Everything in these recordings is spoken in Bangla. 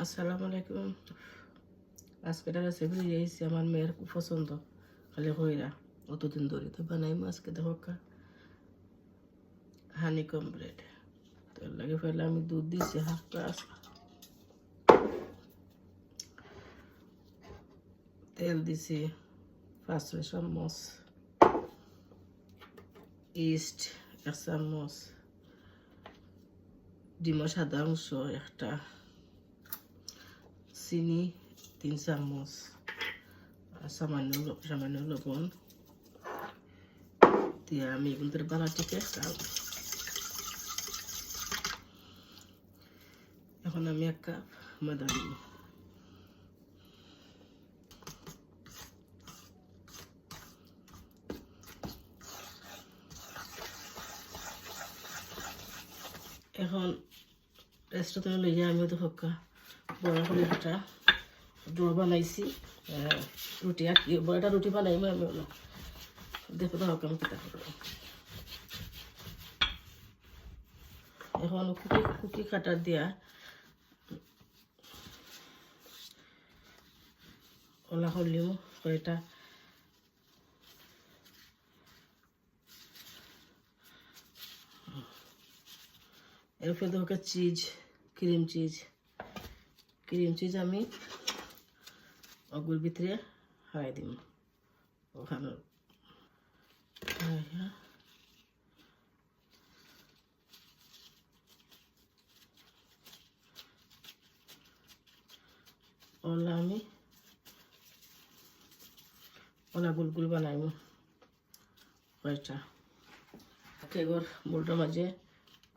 আসসালামু আলাইকুম। আজকের রেসিপি দিয়েছি আমার মেয়ের খুব পছন্দ, খালি হইরা অতদিন ধরে তো বানাইমু। আজকে দেখো হানিকম ব্রেড। তো এর লাগে ফেলে আমি দুধ দিয়েছি হাফ গ্লাস, তেল দিছি 5-6 চামচ, ইস্ট 1 চামচ, ডিমের সাদা অংশ একটা, চিনি 3 চামচ, আর সামান্য লবণ দিয়ে আমি এগুলোর বানাটিকে এখন আমি 1 কাপ ময়দা দিব। এখন রেস্টুরেন্টে লইয়া আমি তো বড় করে একটা ডো বানাইছি, রুটি আর কি বড়টা রুটি বানাইমু আমি। হলো দেখো তো আমি কিতা করব। এখন কুকি কাটার দিয়া ওলা করলিম কয়টা এরপরে দেখো ক্রিম চিজ আমি ওগুলোর ভিতরে হারাই দিব। ওখানে ওলা গুল বানাইব কয়টা কেগর বোলটার মাঝে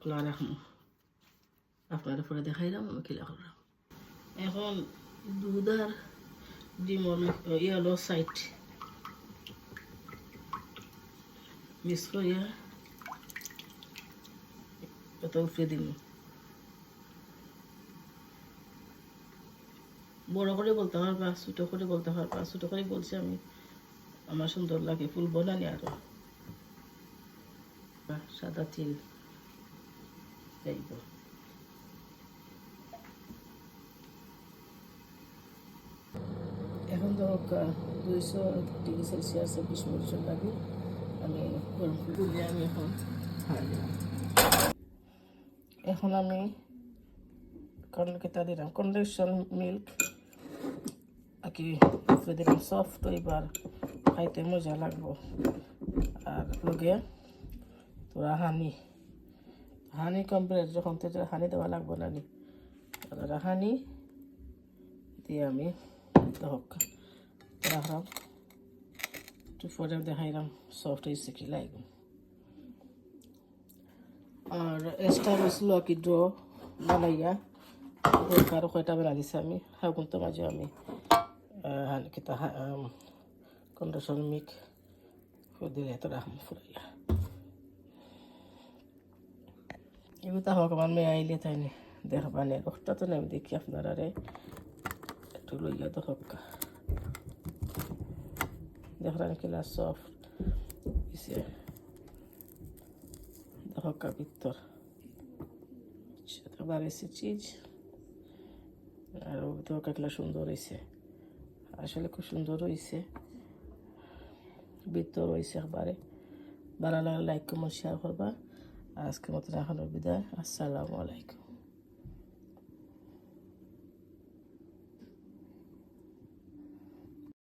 ওলা রাখবো। আপনার পরে দেখাইলাম আমি কিলা করলাম। এখন দুধ আর ডিমল ইয়েলো সাইড মিক্স করিয়া এটা উঠিয়ে দিন। বড় করে বলতে পারবা, ছোটো করে বলতে পারবা। ছোটো করে বলছি আমি, আমার সুন্দর লাগে ফুল বনানি। আরো সাদা তিল দেব। এখন ধরো 200 ডিগ্রি সেলসিয়াসে 20 মিনিট লাগে। আমি গরম করে আমি এখন আমি কেতা দিলাম কনডেনসড মিল্ক আর কি দিলাম। সফট এবার খাইতে মজা লাগবো। আর লগে তোরা হানি কমপ্লিট যখন তো হানি দেওয়া লাগবো না নি। হানি দিয়ে আমি রাখলাম, একটু পরে দেখাইলাম সফট হয়েছে কি লাগবে। আর এক্সট্রা হয়েছিল কি ডো বানাইয়া কারো কয়টা বানা দিছি আমি। হাগুন তো মাঝে আমি কন্ডেন্সড মিল্ক দিলে তো রাখলাম ফুরাইয়া। এগুলো হোক আমার মেয়ে আইলে তাই নি দেখবানে রোগটা তো নেই দেখি আপনারা একটু লইয়া তো হোক দেখলাম কিলা সফট দিছে হোক ভিতর বাড়িয়েছে চিজ। আর ভিতর কাকলা সুন্দর হয়েছে, আসলে খুব সুন্দর হয়েছে। ভিতর হয়েছে একবারে ভালো লাগলে লাইক কমেন্ট শেয়ার করবা। আজকের মতন এখন বিদায়। আসসালামু আলাইকুম।